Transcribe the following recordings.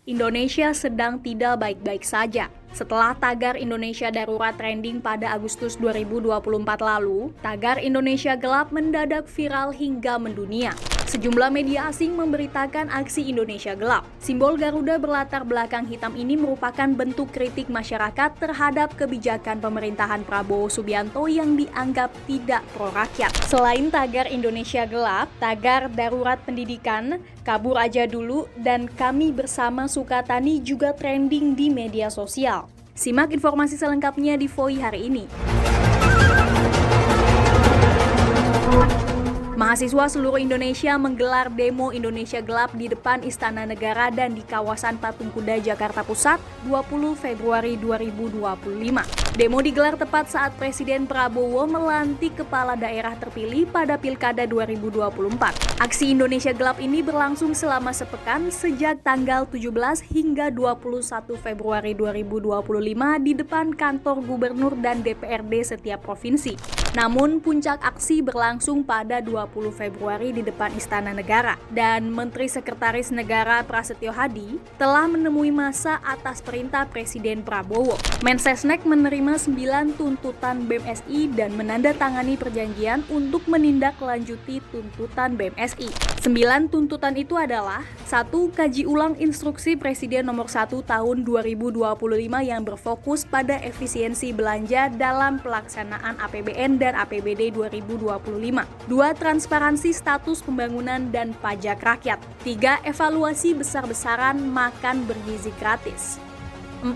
Indonesia sedang tidak baik-baik saja. Setelah tagar Indonesia Darurat trending pada Agustus 2024 lalu, tagar Indonesia Gelap mendadak viral hingga mendunia. Sejumlah media asing memberitakan aksi Indonesia Gelap. Simbol Garuda berlatar belakang hitam ini merupakan bentuk kritik masyarakat terhadap kebijakan pemerintahan Prabowo Subianto yang dianggap tidak pro-rakyat. Selain tagar Indonesia Gelap, tagar Darurat Pendidikan, Kabur Aja Dulu, dan Kami Bersama Sukatani juga trending di media sosial. Simak informasi selengkapnya di VOI hari ini. Mahasiswa seluruh Indonesia menggelar demo Indonesia Gelap di depan Istana Negara dan di kawasan Patung Kuda Jakarta Pusat 20 Februari 2025. Demo digelar tepat saat Presiden Prabowo melantik kepala daerah terpilih pada Pilkada 2024. Aksi Indonesia Gelap ini berlangsung selama sepekan sejak tanggal 17 hingga 21 Februari 2025 di depan kantor gubernur dan DPRD setiap provinsi. Namun puncak aksi berlangsung pada 20 Februari di depan Istana Negara, dan Menteri Sekretaris Negara Prasetyo Hadi telah menemui massa atas perintah Presiden Prabowo. Mensesnek menerima 9 tuntutan BEM-SI dan menandatangani perjanjian untuk menindaklanjuti tuntutan BEM-SI. 9 tuntutan itu adalah: 1. Kaji ulang instruksi Presiden nomor 1 tahun 2025 yang berfokus pada efisiensi belanja dalam pelaksanaan APBN dan APBD 2025. 2. Transparansi status pembangunan dan pajak rakyat. 3. Evaluasi besar-besaran makan bergizi gratis. 4.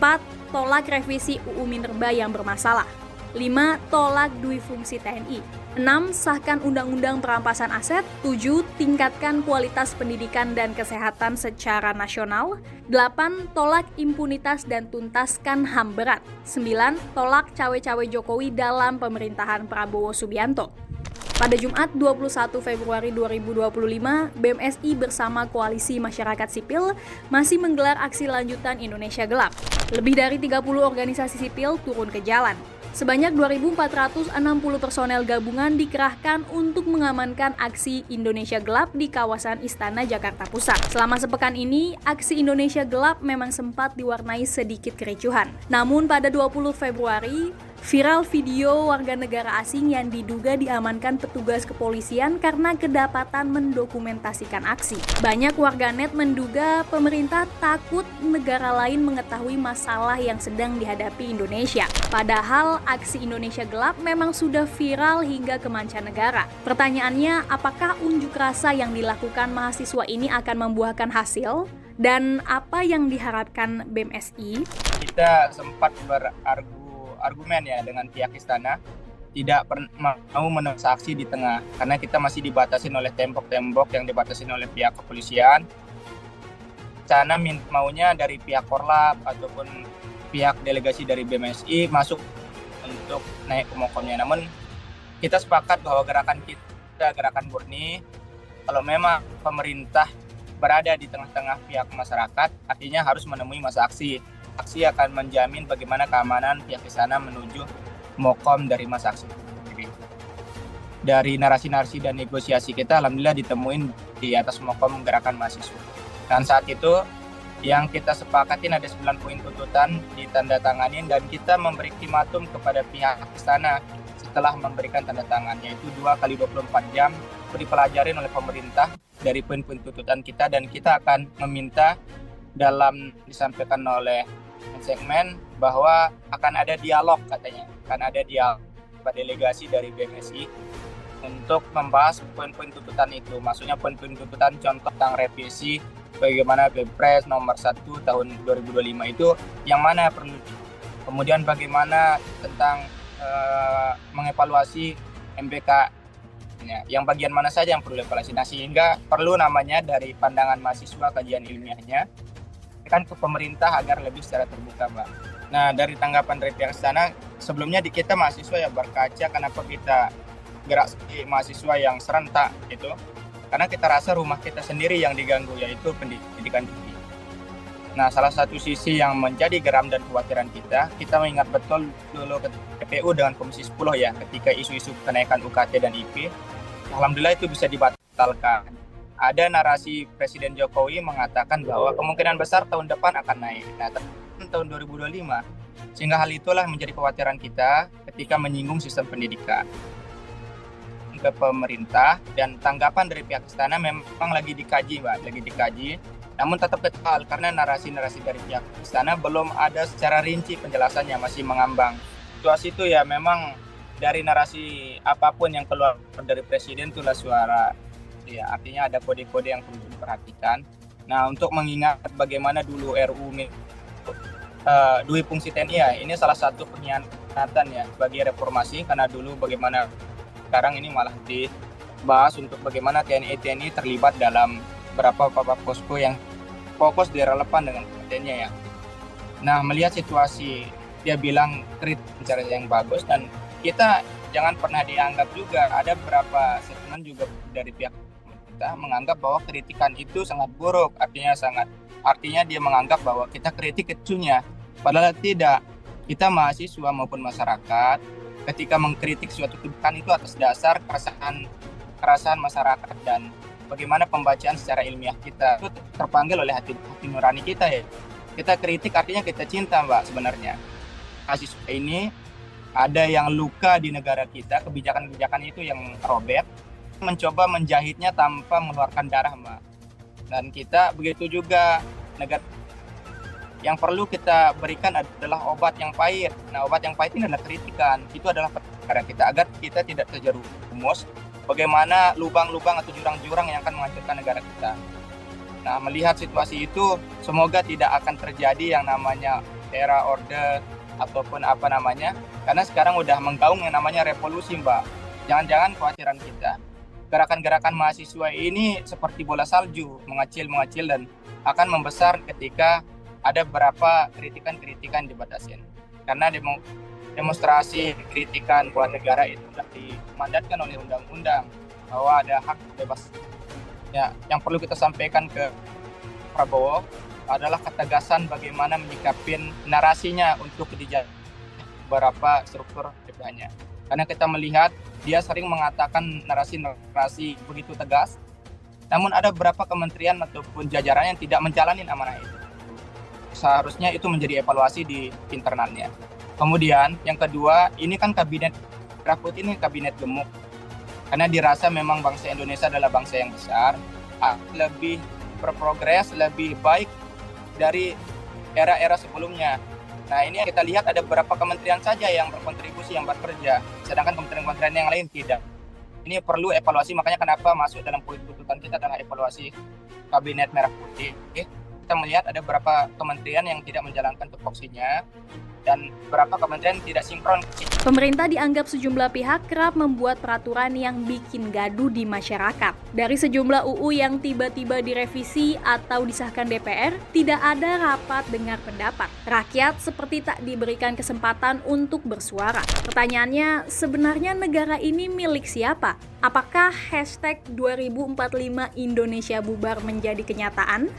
Tolak revisi UU Minerba yang bermasalah. 5. Tolak duifungsi TNI. 6. Sahkan Undang-Undang Perampasan Aset. 7. Tingkatkan kualitas pendidikan dan kesehatan secara nasional. 8. Tolak impunitas dan tuntaskan HAM berat. 9. Tolak cawe-cawe Jokowi dalam pemerintahan Prabowo Subianto. Pada Jumat 21 Februari 2025, BEM-SI bersama Koalisi Masyarakat Sipil masih menggelar aksi lanjutan Indonesia Gelap. Lebih dari 30 organisasi sipil turun ke jalan. Sebanyak 2.460 personel gabungan dikerahkan untuk mengamankan aksi Indonesia Gelap di kawasan Istana Jakarta Pusat. Selama sepekan ini, aksi Indonesia Gelap memang sempat diwarnai sedikit kericuhan. Namun pada 20 Februari, viral video warga negara asing yang diduga diamankan petugas kepolisian karena kedapatan mendokumentasikan aksi. Banyak warganet menduga pemerintah takut negara lain mengetahui masalah yang sedang dihadapi Indonesia. Padahal aksi Indonesia Gelap memang sudah viral hingga ke mancanegara. Pertanyaannya, apakah unjuk rasa yang dilakukan mahasiswa ini akan membuahkan hasil? Dan apa yang diharapkan BEM-SI? Kita sempat argumen ya dengan pihak istana, tidak mau menolak aksi di tengah karena kita masih dibatasin oleh tembok-tembok yang dibatasin oleh pihak kepolisian. Istana maunya dari pihak Korlap ataupun pihak delegasi dari BEM-SI masuk untuk naik ke mokomnya. Namun kita sepakat bahwa gerakan kita gerakan murni. Kalau memang pemerintah berada di tengah-tengah pihak masyarakat, artinya harus menemui masa aksi. Aksi akan menjamin bagaimana keamanan pihak istana menuju mokom dari masa aksi. Dari narasi-narasi dan negosiasi kita, alhamdulillah ditemuin di atas mokom gerakan mahasiswa. Dan saat itu yang kita sepakatin ada 9 poin tuntutan ditandatanganin dan kita memberi ultimatum kepada pihak istana setelah memberikan tanda tangan, yaitu 2 kali 24 jam dipelajarin oleh pemerintah dari poin-poin tuntutan kita, dan kita akan meminta dalam disampaikan oleh segmen bahwa akan ada dialog, katanya akan ada dialog delegasi dari BEM-SI untuk membahas poin-poin tuntutan itu. Maksudnya poin-poin tuntutan contoh tentang revisi bagaimana Perpres nomor 1 tahun 2025 itu yang mana perlu, kemudian bagaimana tentang mengevaluasi MBK yang bagian mana saja yang perlu evaluasi. Nah, sehingga perlu namanya dari pandangan mahasiswa kajian ilmiahnya kan ke pemerintah agar lebih secara terbuka, Mbak. Nah, dari tanggapan dari pihak istana, sebelumnya di kita mahasiswa ya berkaca kenapa kita gerak seperti mahasiswa yang serentak itu, karena kita rasa rumah kita sendiri yang diganggu, yaitu pendidikan tinggi. Nah, salah satu sisi yang menjadi geram dan kekhawatiran kita mengingat betul dulu KPU dengan Komisi 10 ya, ketika isu-isu kenaikan UKT dan IP, alhamdulillah itu bisa dibatalkan. ada narasi Presiden Jokowi mengatakan bahwa kemungkinan besar tahun depan akan naik. Nah, tahun 2025. Sehingga hal itulah menjadi kekhawatiran kita ketika menyinggung sistem pendidikan ke pemerintah, dan tanggapan dari pihak istana memang lagi dikaji, Mbak, lagi dikaji. Namun tetap kecil karena narasi-narasi dari pihak istana belum ada secara rinci penjelasannya, masih mengambang. Situasi itu ya memang dari narasi apapun yang keluar dari presiden itulah suara. Ya, artinya ada kode-kode yang perlu diperhatikan. Nah, untuk mengingat bagaimana dulu Dui Fungsi TNI ya, ini salah satu pengkhianatan ya bagi reformasi, karena dulu bagaimana sekarang ini malah dibahas untuk bagaimana TNI terlibat dalam beberapa posko yang fokus di relevan dengan kompetennya ya. Nah, melihat situasi, dia bilang kritik cara yang bagus, dan kita jangan pernah dianggap juga, ada beberapa statement juga dari pihak kita menganggap bahwa kritikan itu sangat buruk, artinya dia menganggap bahwa kita kritik kecunya, padahal tidak. Kita mahasiswa maupun masyarakat ketika mengkritik suatu kebijakan itu atas dasar keresahan masyarakat dan bagaimana pembacaan secara ilmiah kita itu terpanggil oleh hati nurani kita ya. Kita kritik artinya kita cinta, Mbak, sebenarnya. Mahasiswa ini ada yang luka di negara kita, kebijakan-kebijakan itu yang robek, mencoba menjahitnya tanpa mengeluarkan darah, Mbak. Dan kita begitu juga, negara yang perlu kita berikan adalah obat yang pahit. Nah, obat yang pahit ini adalah kritikan. Itu adalah perkara kita agar kita tidak terjerumus bagaimana lubang-lubang atau jurang-jurang yang akan menghancurkan negara kita. Nah, melihat situasi itu, semoga tidak akan terjadi yang namanya era orde ataupun apa namanya, karena sekarang udah menggaung yang namanya revolusi, Mbak. Jangan-jangan kekhawatiran kita, gerakan-gerakan mahasiswa ini seperti bola salju, mengecil dan akan membesar ketika ada beberapa kritikan dibatasin. Karena demonstrasi kritikan buat negara itu sudah dimandatkan oleh undang-undang bahwa ada hak bebas. Ya, yang perlu kita sampaikan ke Prabowo adalah ketegasan bagaimana menyikapin narasinya untuk beberapa struktur PPH-nya. Karena kita melihat dia sering mengatakan narasi-narasi begitu tegas, namun ada beberapa kementerian ataupun jajaran yang tidak menjalani amanah itu. Seharusnya itu menjadi evaluasi di internalnya. Kemudian yang kedua, ini kan kabinet Rafut ini kabinet gemuk, karena dirasa memang bangsa Indonesia adalah bangsa yang besar, lebih berprogres, lebih baik dari era-era sebelumnya. Nah, ini kita lihat ada beberapa kementerian saja yang berkontribusi, yang bekerja, sedangkan kementerian-kementerian yang lain tidak. Ini perlu evaluasi, makanya kenapa masuk dalam poin tuntutan kita adalah evaluasi kabinet merah putih. Kita melihat ada beberapa kementerian yang tidak menjalankan tupoksinya dan beberapa kementerian tidak sinkron. Pemerintah dianggap sejumlah pihak kerap membuat peraturan yang bikin gaduh di masyarakat. Dari sejumlah UU yang tiba-tiba direvisi atau disahkan DPR, tidak ada rapat dengar pendapat. Rakyat seperti tak diberikan kesempatan untuk bersuara. Pertanyaannya, sebenarnya negara ini milik siapa? Apakah hashtag 2045 Indonesia bubar menjadi kenyataan?